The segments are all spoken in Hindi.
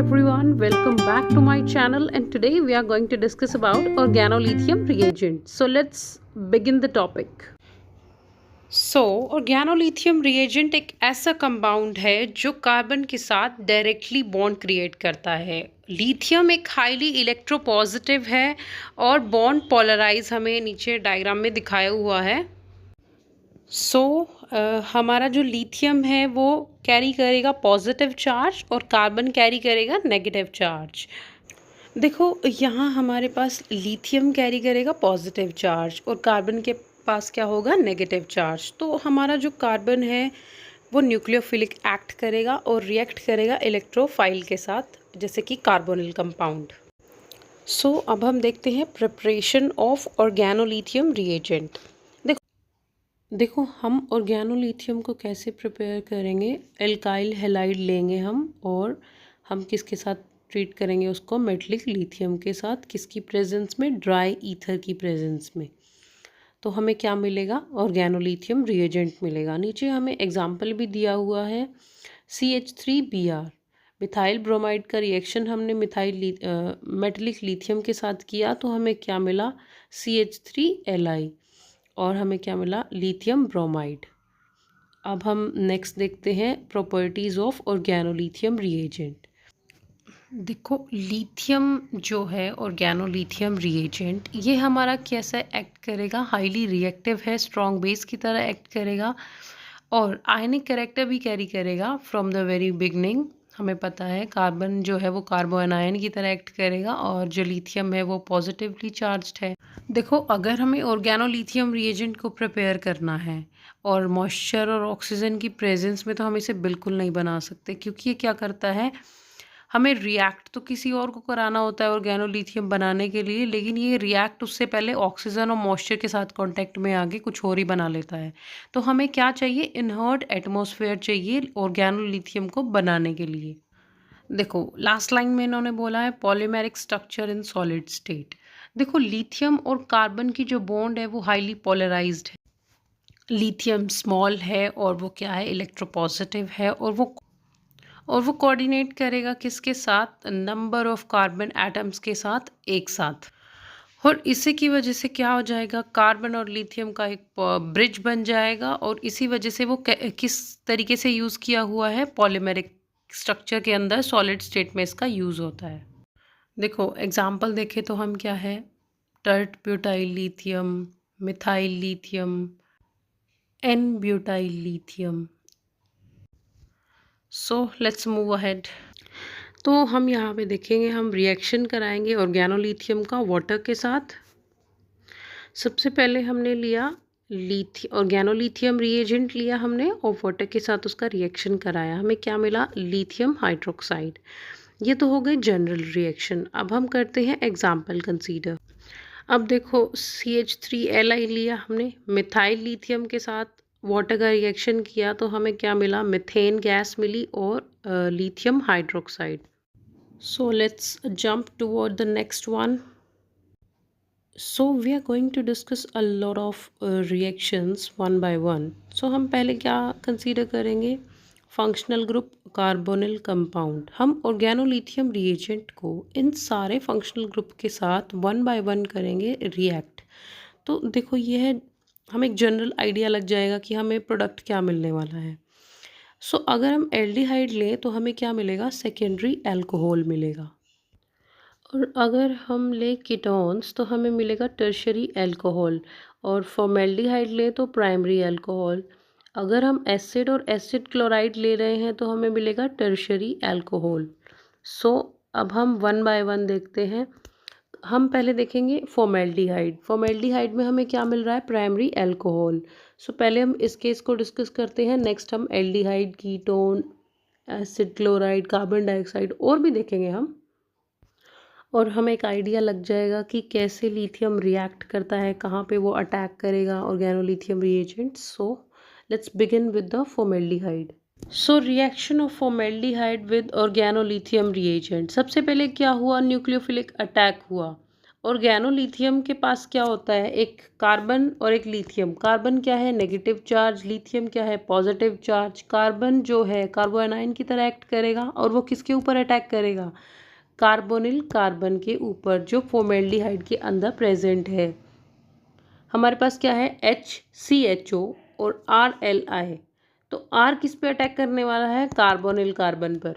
everyone, welcome back to my channel, and today we are going to discuss about organolithium reagent. So let's begin the topic. So organolithium reagent एक ऐसा कंपाउंड है जो कार्बन के साथ डायरेक्टली बॉन्ड क्रिएट करता है। लिथियम एक हाईली इलेक्ट्रोपॉजिटिव है और बॉन्ड पोलराइज हमें नीचे डायग्राम में दिखाया हुआ है। हमारा जो लिथियम है वो कैरी करेगा पॉजिटिव चार्ज और कार्बन कैरी करेगा नेगेटिव चार्ज। देखो यहाँ हमारे पास लिथियम कैरी करेगा पॉजिटिव चार्ज और कार्बन के पास क्या होगा, नेगेटिव चार्ज। तो हमारा जो कार्बन है वो न्यूक्लियोफिलिक एक्ट करेगा और रिएक्ट करेगा इलेक्ट्रोफाइल के साथ, जैसे कि कार्बोनिल कंपाउंड। अब हम देखते हैं प्रिपरेशन ऑफ ऑर्गेनोलिथियम रिएजेंट। देखो हम ऑर्गेनोलिथियम को कैसे प्रिपेयर करेंगे। एल्काइल हैलाइड लेंगे हम, और हम किसके साथ ट्रीट करेंगे उसको, मेटलिक लिथियम के साथ। किसकी प्रेजेंस में, ड्राई ईथर की प्रेजेंस में। तो हमें क्या मिलेगा, ऑर्गेनोलिथियम रिएजेंट मिलेगा। नीचे हमें एग्जाम्पल भी दिया हुआ है, CH3Br मिथाइल ब्रोमाइड का रिएक्शन हमने मेटलिक लिथियम के साथ किया, तो हमें क्या मिला, CH3Li, और हमें क्या मिला, लिथियम ब्रोमाइड। अब हम नेक्स्ट देखते हैं प्रॉपर्टीज़ ऑफ ऑर्गेनोलिथियम रिएजेंट। देखो लिथियम जो है ऑर्गेनोलिथियम रिएजेंट, ये हमारा कैसा एक्ट करेगा, हाईली रिएक्टिव है, स्ट्रॉन्ग बेस की तरह एक्ट करेगा और आयनिक कैरेक्टर भी कैरी करेगा फ्रॉम द वेरी बिगनिंग। हमें पता है कार्बन जो है वो कार्बो एनायन की तरह एक्ट करेगा और जो लिथियम है वो पॉजिटिवली चार्ज्ड है। देखो अगर हमें ऑर्गेनोलिथियम रिएजेंट को प्रिपेयर करना है और मॉइस्चर और ऑक्सीजन की प्रेजेंस में, तो हम इसे बिल्कुल नहीं बना सकते, क्योंकि ये क्या करता है, हमें रिएक्ट तो किसी और को कराना होता है ऑर्गेनोलिथियम बनाने के लिए, लेकिन ये रिएक्ट उससे पहले ऑक्सीजन और मॉइस्चर के साथ कांटेक्ट में आके कुछ और ही बना लेता है। तो हमें क्या चाहिए, इनहर्ट एटमॉस्फेयर चाहिए ऑर्गेनोलिथियम को बनाने के लिए। देखो लास्ट लाइन में इन्होंने बोला है polymeric structure in solid state. देखो लिथियम और कार्बन की जो बॉन्ड है वो हाईली पोलराइज्ड है। लिथियम स्मॉल है और वो क्या है, इलेक्ट्रोपॉजिटिव है, और वो कोऑर्डिनेट करेगा किसके साथ, नंबर ऑफ कार्बन एटम्स के साथ एक साथ। और इसी की वजह से क्या हो जाएगा, कार्बन और लिथियम का एक ब्रिज बन जाएगा, और इसी वजह से वो किस तरीके से यूज़ किया हुआ है, पॉलीमेरिक स्ट्रक्चर के अंदर सॉलिड स्टेट में इसका यूज़ होता है। देखो एग्जाम्पल देखें तो हम क्या है, tert butyl lithium, methyl lithium, n butyl lithium. Let's move ahead. तो हम यहाँ पे देखेंगे, हम रिएक्शन कराएंगे ऑर्गेनोलिथियम का वाटर के साथ। सबसे पहले हमने लिया ऑर्गेनोलिथियम रिएजेंट लिया हमने, और वाटर के साथ उसका रिएक्शन कराया। हमें क्या मिला, लिथियम हाइड्रोक्साइड। ये तो हो गई जनरल रिएक्शन। अब हम करते हैं एग्जाम्पल कंसीडर। अब देखो CH3Li लिया हमने, मिथाइल लिथियम के साथ वाटर का रिएक्शन किया, तो हमें क्या मिला, मीथेन गैस मिली और lithium hydroxide. So let's jump toward the next one. So we are going to discuss a lot of reactions one by one. So हम पहले क्या कंसीडर करेंगे, फंक्शनल ग्रुप कार्बोनिल कंपाउंड। हम ऑर्गेनोलिथियम रिएजेंट को इन सारे फंक्शनल ग्रुप के साथ वन बाय वन करेंगे रिएक्ट। तो देखो ये है, हमें एक जनरल आइडिया लग जाएगा कि हमें प्रोडक्ट क्या मिलने वाला है। अगर हम एल्डिहाइड लें तो हमें क्या मिलेगा, सेकेंडरी अल्कोहल मिलेगा। और अगर हम लें कीटोन्स तो हमें मिलेगा टर्शरी अल्कोहल, और फॉर्मेल्डिहाइड लें तो प्राइमरी अल्कोहल। अगर हम एसिड और एसिड क्लोराइड ले रहे हैं तो हमें मिलेगा टर्शरी अल्कोहल। अब हम वन बाय वन देखते हैं। हम पहले देखेंगे फॉर्मेल्डिहाइड। फॉर्मेल्डिहाइड में हमें क्या मिल रहा है, प्राइमरी अल्कोहल। पहले हम इस केस को डिस्कस करते हैं, नेक्स्ट हम aldehyde, ketone, acid chloride, carbon dioxide और भी देखेंगे हम, और हमें एक आइडिया लग जाएगा कि कैसे लिथियम रिएक्ट करता है, कहाँ पे वो अटैक करेगा organolithium reagent. Let's begin with the formaldehyde. Reaction of formaldehyde with organolithium reagent. सबसे पहले क्या हुआ, न्यूक्लियोफिलिक अटैक हुआ ऑर्गेनोलिथियम के पास क्या होता है, एक कार्बन और एक लिथियम। कार्बन क्या है, नेगेटिव चार्ज, लिथियम क्या है, पॉजिटिव चार्ज। कार्बन जो है कार्बोनाइन की तरह एक्ट करेगा और वो किसके ऊपर अटैक करेगा, कार्बोनिल कार्बन के ऊपर जो फॉर्मेल्डिहाइड के अंदर प्रेजेंट है। हमारे पास क्या है, HCHO और RLI। तो R किस पे अटैक करने वाला है, कार्बोनिल कार्बन पर।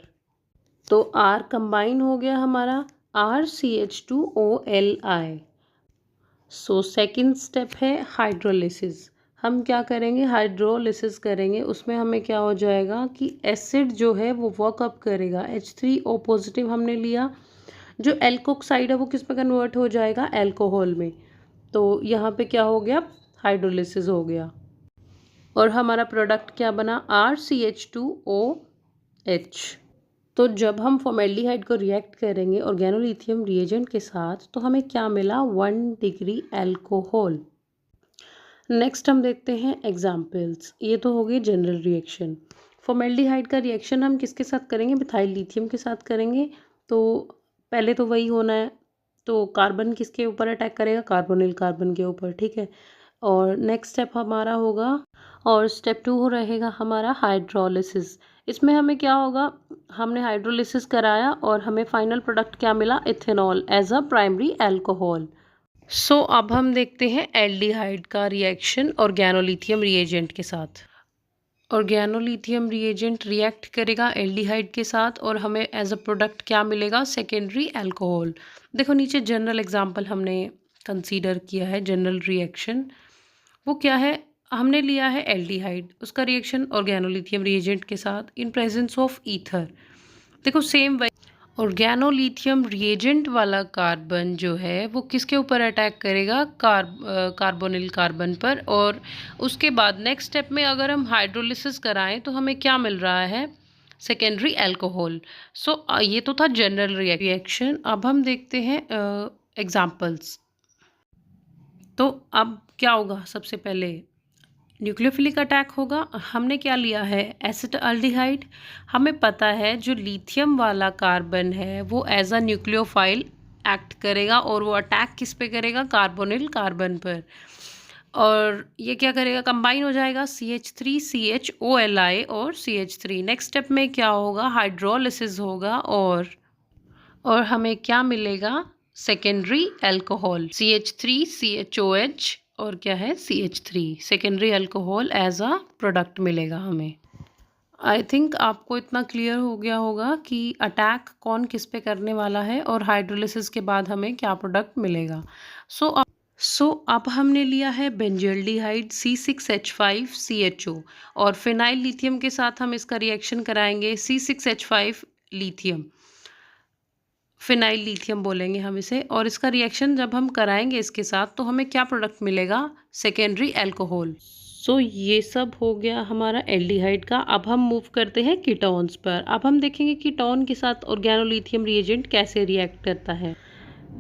तो R कंबाइन हो गया हमारा RCH2OLI। सो सेकंड स्टेप है हाइड्रोलिसिस। हम क्या करेंगे, हाइड्रोलिसिस करेंगे। उसमें हमें क्या हो जाएगा कि एसिड जो है वो वर्कअप करेगा। H3O पॉजिटिव हमने लिया, जो एल्कोक्साइड है वो किस में कन्वर्ट हो जाएगा, अल्कोहल में। तो यहाँ पे क्या हो गया, हाइड्रोलिसिस हो गया और हमारा प्रोडक्ट क्या बना, RCH2OH। तो जब हम फॉर्मेल्डिहाइड को रिएक्ट करेंगे ऑर्गेनोलिथियम रिएजेंट के साथ तो हमें क्या मिला, 1 डिग्री अल्कोहल। नेक्स्ट हम देखते हैं एग्जाम्पल्स। ये तो हो गई जनरल रिएक्शन। फॉर्मेल्डिहाइड का रिएक्शन हम किसके साथ करेंगे, मिथाइल लिथियम के साथ करेंगे। तो पहले तो वही होना है, तो कार्बन किसके ऊपर अटैक करेगा, कार्बोनिल कार्बन के ऊपर, ठीक है। और नेक्स्ट स्टेप हमारा होगा, और स्टेप 2 रहेगा हमारा हाइड्रोलिसिस। इसमें हमें क्या होगा, हमने हाइड्रोलिसिस कराया और हमें फाइनल प्रोडक्ट क्या मिला, ethanol as a primary alcohol. So अब हम देखते हैं एल्डिहाइड का रिएक्शन ऑर्गेनोलिथियम रिएजेंट के साथ। ऑर्गेनोलिथियम रिएजेंट रिएक्ट करेगा एल्डिहाइड के साथ और हमें एज अ प्रोडक्ट क्या मिलेगा, सेकेंडरी अल्कोहल। देखो नीचे जनरल एग्जांपल हमने कंसीडर किया है, जनरल रिएक्शन वो क्या है, हमने लिया है एल्डिहाइड, उसका रिएक्शन ऑर्गेनोलिथियम रिएजेंट के साथ इन प्रेजेंस ऑफ ईथर। देखो सेम वही ऑर्गेनोलिथियम रिएजेंट वाला कार्बन जो है वो किसके ऊपर अटैक करेगा, कार्बोनिल कार्बन पर। और उसके बाद नेक्स्ट स्टेप में अगर हम हाइड्रोलिसिस कराएं तो हमें क्या मिल रहा है, सेकेंडरी अल्कोहल। सो ये तो था जनरल रिएक्शन। अब हम देखते हैं एग्जाम्पल्स। तो अब क्या होगा, सबसे पहले न्यूक्लियोफिलिक अटैक होगा। हमने क्या लिया है, एसिटाल्डिहाइड। हमें पता है जो लिथियम वाला कार्बन है वो एज अ न्यूक्लियोफाइल एक्ट करेगा और वो अटैक किस पे करेगा, कार्बोनिल कार्बन पर। और ये क्या करेगा, कंबाइन हो जाएगा CH3CHOLI और CH3। नेक्स्ट स्टेप में क्या होगा, हाइड्रोलिसिस होगा और हमें क्या मिलेगा, सेकेंडरी अल्कोहल CH3CHOH और क्या है CH3, secondary alcohol as a product मिलेगा हमें। आई थिंक आपको इतना क्लियर हो गया होगा कि अटैक कौन किस पे करने वाला है और हाइड्रोलिसिस के बाद हमें क्या प्रोडक्ट मिलेगा। सो अब हमने लिया है बेंजल्डिहाइड C6H5CHO और फिनाइल लिथियम के साथ हम इसका रिएक्शन कराएंगे C6H5 लिथियम, फिनाइल लिथियम बोलेंगे हम इसे। और इसका रिएक्शन जब हम कराएंगे इसके साथ तो हमें क्या प्रोडक्ट मिलेगा, सेकेंडरी अल्कोहल। सो ये सब हो गया हमारा एल्डिहाइड का। अब हम मूव करते हैं कीटोन्स पर। अब हम देखेंगे कीटोन के साथ ऑर्गेनोलिथियम रिएजेंट कैसे रिएक्ट करता है।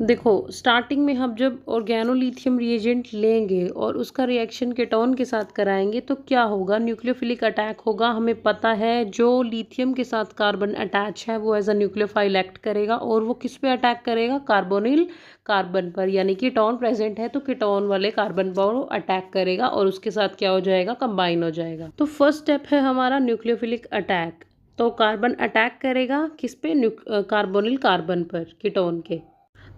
देखो स्टार्टिंग में हम जब ऑर्गेनोलिथियम रिएजेंट लेंगे और उसका रिएक्शन कीटोन के साथ कराएंगे तो क्या होगा, न्यूक्लियोफिलिक अटैक होगा। हमें पता है जो लिथियम के साथ कार्बन अटैच है वो एज अ न्यूक्लियोफाइल एक्ट करेगा और वो किस पे अटैक करेगा, कार्बोनिल कार्बन पर। यानी कीटोन प्रेजेंट है तो कीटोन वाले कार्बन पर वो अटैक करेगा और उसके साथ क्या हो जाएगा, कंबाइन हो जाएगा। तो फर्स्ट स्टेप है हमारा न्यूक्लियोफिलिक अटैक। तो कार्बन अटैक करेगा किस पे, कार्बोनिल कार्बन पर, कीटोन के।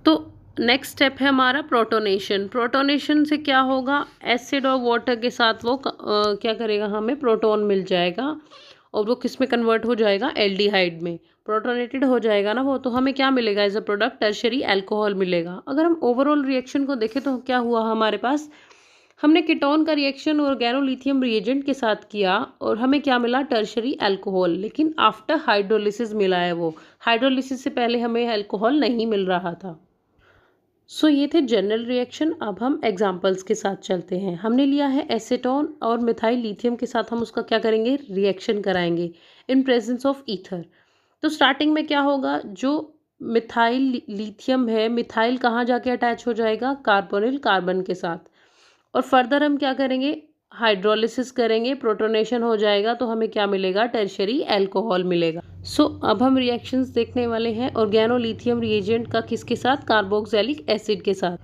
तो नेक्स्ट स्टेप है हमारा प्रोटोनेशन। प्रोटोनेशन से क्या होगा, एसिड और वाटर के साथ वो क्या करेगा, हमें प्रोटॉन मिल जाएगा और वो किस में कन्वर्ट हो जाएगा, एल्डिहाइड में। प्रोटोनेटेड हो जाएगा ना वो, तो हमें क्या मिलेगा as a product, tertiary alcohol मिलेगा। अगर हम ओवरऑल रिएक्शन को देखें तो क्या हुआ हमारे पास, हमने कीटोन का रिएक्शन ऑर्गेनोलिथियम रिएजेंट के साथ किया और हमें क्या मिला, टर्शरी अल्कोहल। लेकिन आफ्टर हाइड्रोलिसिस मिला है वो, हाइड्रोलिसिस से पहले हमें अल्कोहल नहीं मिल रहा था। सो ये थे जनरल रिएक्शन। अब हम एग्जाम्पल्स के साथ चलते हैं। हमने लिया है एसीटोन और मिथाइल लिथियम के साथ हम उसका क्या करेंगे, रिएक्शन कराएंगे इन प्रेजेंस ऑफ ईथर। तो स्टार्टिंग में क्या होगा, जो मिथाइल लिथियम है, मिथाइल कहाँ जाके अटैच हो जाएगा, कार्बोनिल कार्बन के साथ। और फर्दर हम क्या करेंगे, हाइड्रोलिसिस करेंगे, प्रोटोनेशन हो जाएगा तो हमें क्या मिलेगा, टर्शियरी अल्कोहल मिलेगा। अब हम रिएक्शंस देखने वाले हैं ऑर्गेनोलिथियम रिएजेंट का किसके साथ, कार्बोक्सिलिक एसिड के साथ।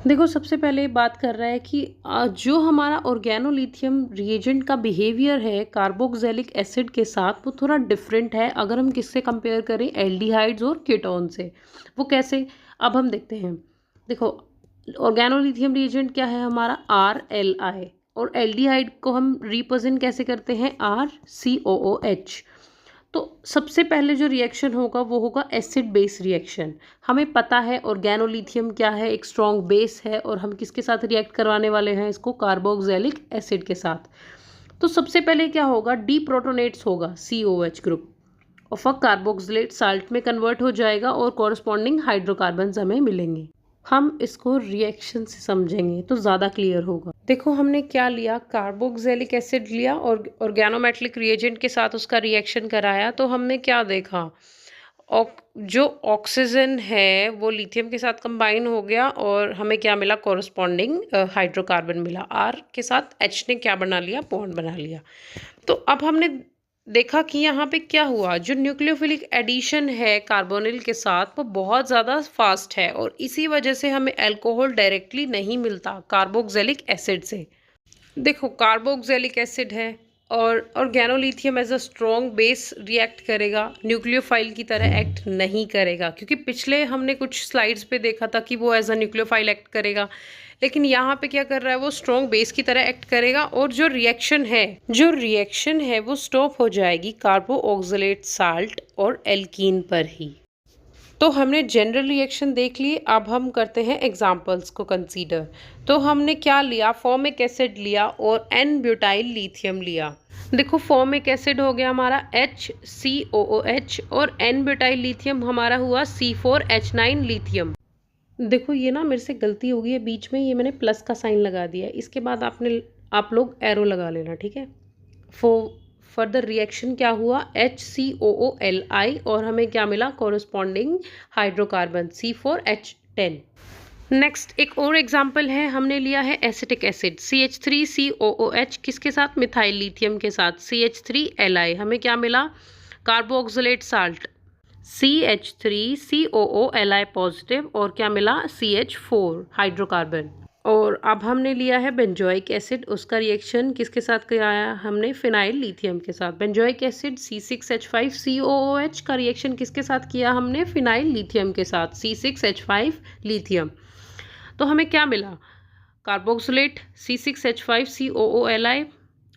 देखो सबसे पहले बात कर रहा है कि जो हमारा ऑर्गेनोलिथियम रिएजेंट का बिहेवियर है कार्बोक्सिलिक एसिड के साथ वो थोड़ा डिफरेंट है अगर हम किससे कंपेयर करें, एल्डिहाइड्स और कीटोन से। वो कैसे, अब हम देखते हैं। देखो ऑर्गेनोलिथियम रिएजेंट क्या है हमारा, RLI, और एल्डिहाइड को हम रिप्रेजेंट कैसे करते हैं, RCOOH। तो सबसे पहले जो रिएक्शन होगा वो होगा एसिड बेस रिएक्शन। हमें पता है ऑर्गेनोलिथियम क्या है, एक स्ट्रॉन्ग बेस है, और हम किसके साथ रिएक्ट करवाने वाले हैं इसको, कार्बोक्सिलिक एसिड के साथ। तो सबसे पहले क्या होगा, डीप्रोटोनेट्स होगा COH group of a carboxylate salt में कन्वर्ट हो जाएगा और कॉरस्पॉन्डिंग हाइड्रोकार्बन्स हमें मिलेंगे। हम इसको रिएक्शन से समझेंगे तो ज़्यादा क्लियर होगा। देखो हमने क्या लिया, कार्बोक्सिलिक एसिड लिया और ऑर्गेनोमेटलिक रिएजेंट के साथ उसका रिएक्शन कराया, तो हमने क्या देखा, जो ऑक्सीजन है वो लिथियम के साथ कंबाइन हो गया और हमें क्या मिला, कॉरस्पॉन्डिंग हाइड्रोकार्बन मिला। R के साथ H ने क्या बना लिया, बॉन्ड बना लिया। तो अब हमने देखा कि यहाँ पे क्या हुआ, जो न्यूक्लियोफिलिक एडिशन है कार्बोनिल के साथ वो बहुत ज़्यादा फास्ट है और इसी वजह से हमें अल्कोहल डायरेक्टली नहीं मिलता कार्बोक्सिलिक एसिड से। देखो कार्बोक्सिलिक एसिड है और organolithium as a strong base react करेगा, न्यूक्लियोफाइल की तरह एक्ट नहीं करेगा, क्योंकि पिछले हमने कुछ स्लाइड्स पे देखा था कि वो एज अ न्यूक्लियोफाइल एक्ट करेगा, लेकिन यहाँ पे क्या कर रहा है, वो स्ट्रॉन्ग बेस की तरह एक्ट करेगा और जो रिएक्शन है वो स्टॉप हो जाएगी कार्बो ऑक्सलेट साल्ट और एल्कीन पर ही। तो हमने जनरल रिएक्शन देख लिए, अब हम करते हैं एग्जाम्पल्स को कंसीडर। तो हमने क्या लिया, फॉर्मिक एसिड लिया और एन ब्यूटाइल लिथियम लिया। देखो फॉर्मिक एसिड हो गया हमारा HCOOH और एन ब्यूटाइल लिथियम हमारा हुआ C4H9 लिथियम। देखो ये ना मेरे से गलती हो गई है, बीच में ये मैंने प्लस का साइन लगा दिया है, इसके बाद आप लोग एरो लगा लेना, ठीक है। फर्दर रिएक्शन क्या हुआ, HCOOLI और हमें क्या मिला, कॉरस्पॉन्डिंग हाइड्रोकार्बन C4H10। नेक्स्ट एक और एग्जाम्पल है, हमने लिया है एसिटिक एसिड CH3COOH किसके साथ, मिथाइल लिथियम के साथ CH3Li, हमें क्या मिला, कार्बोक्सिलेट साल्ट CH3COOLI पॉजिटिव और क्या मिला, CH4 हाइड्रोकार्बन। और अब हमने लिया है बेंजोइक एसिड, उसका रिएक्शन किसके साथ कराया हमने, फिनाइल लिथियम के साथ। बेंजोइक एसिड C6H5COOH का रिएक्शन किसके साथ किया हमने, फिनाइल लिथियम के साथ C6H5 लिथियम। तो हमें क्या मिला, कार्बोक्सिलेट C6H5COOLI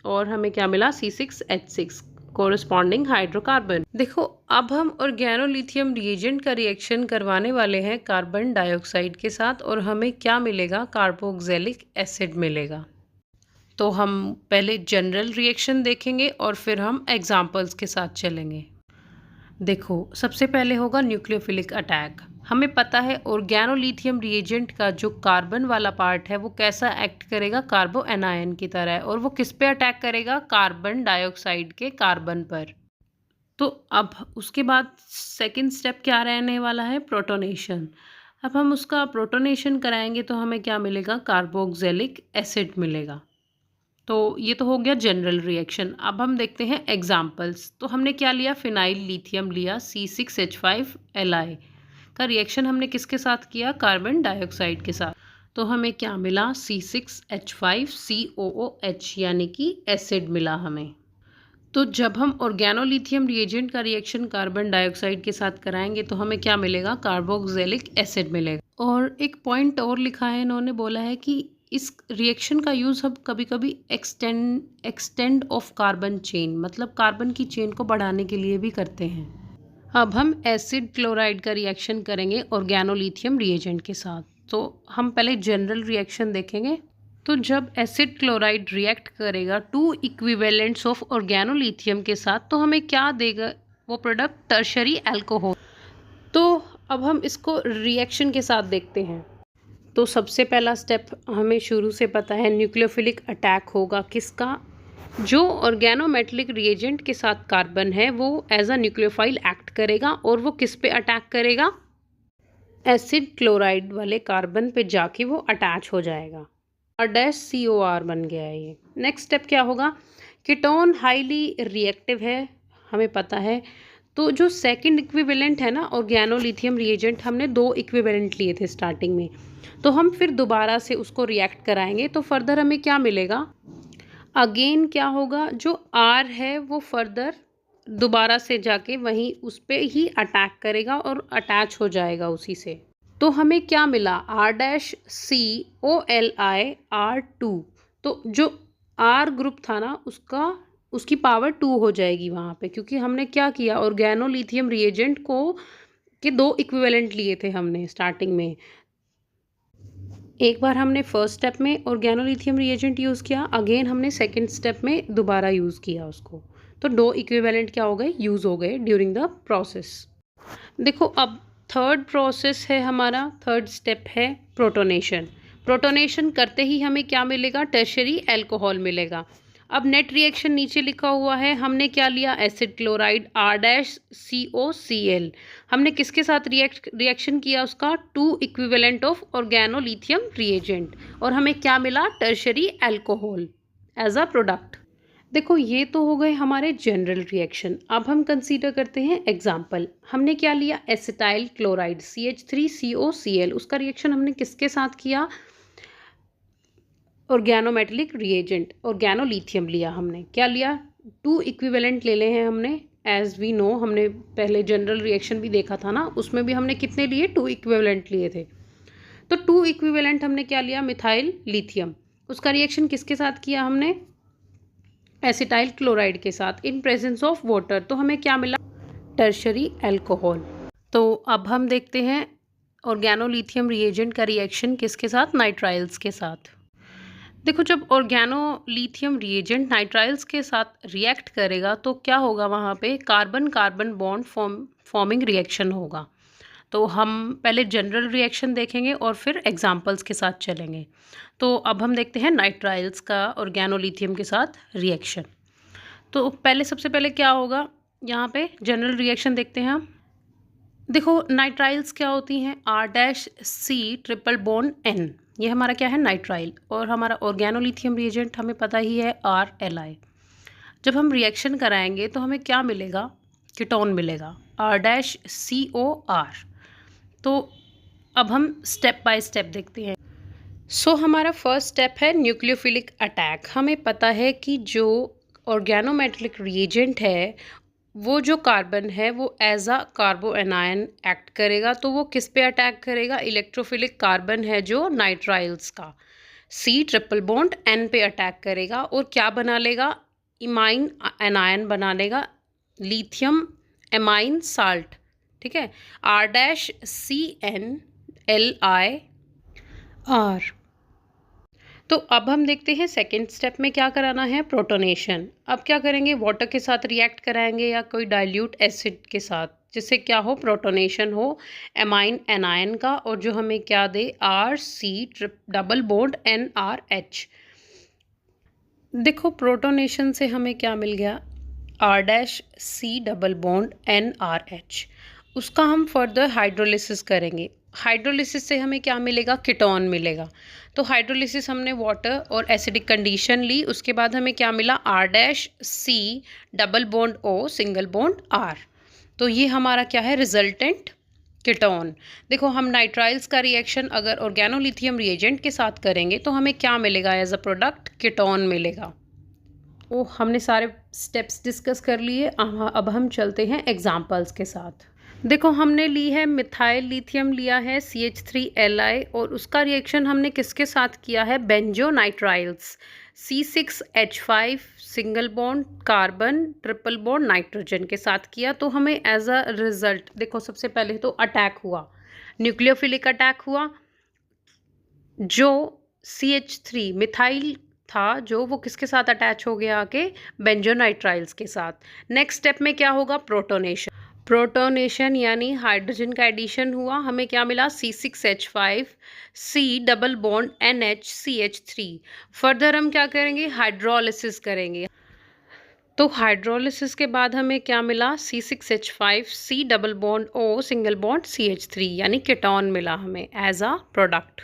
और हमें क्या मिला, C6H6 कोरस्पॉन्डिंग हाइड्रोकार्बन। देखो अब हम ऑर्गेनोलिथियम रिएजेंट का रिएक्शन करवाने वाले हैं कार्बन डाइऑक्साइड के साथ और हमें क्या मिलेगा, कार्बोक्सिलिक एसिड मिलेगा। तो हम पहले जनरल रिएक्शन देखेंगे और फिर हम एग्जाम्पल्स के साथ चलेंगे। देखो सबसे पहले होगा न्यूक्लियोफिलिक अटैक। हमें पता है ऑर्गेनोलिथियम रिएजेंट का जो कार्बन वाला पार्ट है वो कैसा एक्ट करेगा, कार्बो एनायन की तरह, और वो किस पे अटैक करेगा, कार्बन डाइऑक्साइड के कार्बन पर। तो अब उसके बाद सेकंड स्टेप क्या रहने वाला है, प्रोटोनेशन। अब हम उसका प्रोटोनेशन कराएंगे तो हमें क्या मिलेगा, कार्बोक्सिलिक एसिड मिलेगा। तो ये तो हो गया जनरल रिएक्शन। अब हम देखते हैं एग्जाम्पल्स। तो हमने क्या लिया, फिनाइल लिथियम लिया C6H5Li का रिएक्शन हमने किसके साथ किया, कार्बन डाइऑक्साइड के साथ। तो हमें क्या मिला, C6H5COOH यानी कि एसिड मिला हमें। तो जब हम ऑर्गेनोलिथियम रिएजेंट का रिएक्शन कार्बन डाइऑक्साइड के साथ कराएंगे तो हमें क्या मिलेगा, कार्बोक्सिलिक एसिड मिलेगा। और एक पॉइंट और लिखा है, इन्होंने बोला है कि इस रिएक्शन का यूज़ हम कभी कभी एक्सटेंड ऑफ कार्बन चेन, मतलब कार्बन की चेन को बढ़ाने के लिए भी करते हैं। अब हम एसिड क्लोराइड का रिएक्शन करेंगे ऑर्गेनोलिथियम रिएजेंट के साथ। तो हम पहले जनरल रिएक्शन देखेंगे। तो जब एसिड क्लोराइड रिएक्ट करेगा टू इक्विवेलेंट्स ऑफ ऑर्गेनोलिथियम के साथ तो हमें क्या देगा, वो प्रोडक्ट टर्शरी अल्कोहल। तो अब हम इसको रिएक्शन के साथ देखते हैं। तो सबसे पहला स्टेप हमें शुरू से पता है, न्यूक्लियोफिलिक अटैक होगा किसका, जो ऑर्गेनोमेटलिक रिएजेंट के साथ कार्बन है वो एज अ न्यूक्लियोफाइल एक्ट करेगा और वो किस पे अटैक करेगा, एसिड क्लोराइड वाले कार्बन पे जाके वो अटैच हो जाएगा। COR बन गया है ये। नेक्स्ट स्टेप क्या होगा, कीटोन हाईली रिएक्टिव है, हमें पता है। तो जो सेकंड इक्विवेलेंट है ना ऑर्गेनोलिथियम रिएजेंट, हमने 2 इक्विवेलेंट लिए थे स्टार्टिंग में, तो हम फिर दोबारा से उसको रिएक्ट कराएंगे तो फर्दर हमें क्या मिलेगा, अगेन क्या होगा, जो R है वो फर्दर दोबारा से जाके वहीं उस पे ही अटैक करेगा और अटैच हो जाएगा उसी से। तो हमें क्या मिला, R-COLI R2। तो जो R ग्रुप था ना उसकी पावर 2 हो जाएगी वहाँ पे, क्योंकि हमने क्या किया, ऑर्गेनोलिथियम रिएजेंट को के 2 इक्विवेलेंट लिए थे हमने स्टार्टिंग में। एक बार हमने फर्स्ट स्टेप में ऑर्गेनोलिथियम रिएजेंट यूज़ किया, अगेन हमने सेकंड स्टेप में दोबारा यूज़ किया उसको, तो 2 इक्विवेलेंट क्या हो गए, यूज़ हो गए ड्यूरिंग द प्रोसेस। देखो अब थर्ड प्रोसेस है हमारा, थर्ड स्टेप है प्रोटोनेशन। प्रोटोनेशन करते ही हमें क्या मिलेगा, टर्शरी अल्कोहल मिलेगा। अब नेट रिएक्शन नीचे लिखा हुआ है, हमने क्या लिया, एसिड क्लोराइड R-COCl। हमने किसके साथ रिएक्शन किया, उसका 2 इक्विवेलेंट ऑफ ऑर्गेनोलिथियम रिएजेंट, और हमें क्या मिला, tertiary alcohol as a product. देखो ये तो हो गए हमारे जनरल रिएक्शन। अब हम कंसीडर करते हैं एग्जाम्पल। हमने क्या लिया, एसिटाइल क्लोराइड CH3COCl, उसका रिएक्शन हमने किसके साथ किया, ऑर्गेनोमेटेलिक रिएजेंट ऑर्गेनोलिथियम लिया हमने, क्या लिया, 2 इक्विवेलेंट ले ले हैं हमने। एज वी नो, हमने पहले जनरल रिएक्शन भी देखा था ना, उसमें भी हमने कितने लिए, 2 इक्विवेलेंट लिए थे। तो 2 इक्विवेलेंट हमने क्या लिया, मिथाइल लिथियम, उसका रिएक्शन किसके साथ किया हमने, एसिटाइल क्लोराइड के साथ इन प्रेजेंस ऑफ वाटर, तो हमें क्या मिला, टर्शरी अल्कोहल। तो अब हम देखते हैं ऑर्गेनोलिथियम रिएजेंट का रिएक्शन किसके साथ, नाइट्राइल्स के साथ। देखो जब ऑर्गेनोलिथियम रिएजेंट नाइट्राइल्स के साथ रिएक्ट करेगा तो क्या होगा, वहाँ पे carbon carbon bond forming reaction होगा। तो हम पहले जनरल रिएक्शन देखेंगे और फिर एग्जाम्पल्स के साथ चलेंगे। तो अब हम देखते हैं नाइट्राइल्स का ऑर्गेनोलिथियम के साथ रिएक्शन। तो पहले सबसे पहले क्या होगा, यहाँ पे जनरल रिएक्शन देखते हैं हम। देखो नाइट्राइल्स क्या होती हैं, R-C ट्रिपल बॉन्ड N, ये हमारा क्या है, नाइट्राइल, और हमारा ऑर्गेनोलिथियम रिएजेंट हमें पता ही है RLi। जब हम रिएक्शन कराएंगे तो हमें क्या मिलेगा, कीटोन मिलेगा R-COR। तो अब हम स्टेप बाय स्टेप देखते हैं। हमारा फर्स्ट स्टेप है न्यूक्लियोफिलिक अटैक। हमें पता है कि जो ऑर्गेनोमेटेलिक रिएजेंट है वो जो कार्बन है वो as a carbanion act करेगा, तो वो किस पे अटैक करेगा, इलेक्ट्रोफिलिक कार्बन है जो नाइट्राइल्स का C ट्रिपल बॉन्ड N पे अटैक करेगा और क्या बना लेगा, इमाइन एनायन बना लेगा, लिथियम एमाइन साल्ट, ठीक है, R-CNLiR। तो अब हम देखते हैं सेकेंड स्टेप में क्या कराना है, प्रोटोनेशन। अब क्या करेंगे, वाटर के साथ रिएक्ट कराएंगे या कोई डाइल्यूट एसिड के साथ, जिससे क्या हो, प्रोटोनेशन हो एमाइन एनायन का, और जो हमें क्या दे, R-C ट्रिपल बॉन्ड NRH। देखो प्रोटोनेशन से हमें क्या मिल गया, R-C डबल बॉन्ड NRH, उसका हम फर्दर हाइड्रोलिसिस करेंगे। हाइड्रोलिसिस से हमें क्या मिलेगा, कीटोन मिलेगा। तो हाइड्रोलिसिस हमने वाटर और एसिडिक कंडीशन ली, उसके बाद हमें क्या मिला, R-C double bond O single bond R। तो ये हमारा क्या है, रिजल्टेंट कीटोन। देखो हम नाइट्राइल्स का रिएक्शन अगर ऑर्गेनोलिथियम रिएजेंट के साथ करेंगे तो हमें क्या मिलेगा, एज अ प्रोडक्ट कीटोन मिलेगा। तो हमने सारे स्टेप्स डिस्कस कर लिए, अब हम चलते हैं एग्जाम्पल्स के साथ। देखो हमने ली है मिथाइल लिथियम लिया है CH3Li, और उसका रिएक्शन हमने किसके साथ किया है, बेंजोनाइट्राइल्स C6H5 single bond carbon triple bond nitrogen के साथ किया। तो हमें एज अ रिजल्ट देखो सबसे पहले तो अटैक हुआ, न्यूक्लियोफिलिक अटैक हुआ, जो CH3 मिथाइल था जो वो किसके साथ अटैच हो गया आके, बेंजोनाइट्राइल्स के साथ। नेक्स्ट स्टेप में क्या होगा, प्रोटोनेशन। प्रोटोनेशन यानी हाइड्रोजन का एडिशन हुआ, हमें क्या मिला, C6H5 C double bond NH CH3। Further हम क्या करेंगे, हाइड्रोलिसिस करेंगे। तो हाइड्रोलिसिस के बाद हमें क्या मिला, C6H5 C double bond O single bond CH3, यानी कीटोन मिला हमें एज अ प्रोडक्ट।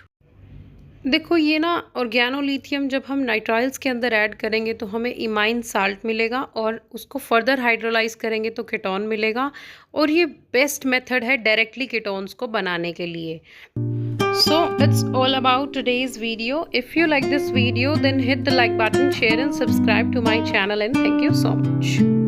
देखो ये ना ऑर्गेनोलिथियम जब हम नाइट्राइल्स के अंदर ऐड करेंगे तो हमें इमाइन साल्ट मिलेगा और उसको फर्दर हाइड्रोलाइज करेंगे तो कीटोन मिलेगा और ये बेस्ट मेथड है डायरेक्टली कीटोन्स को बनाने के लिए। So it's all about today's video. If you like this video then hit the like button, share and subscribe to my channel and thank you so much.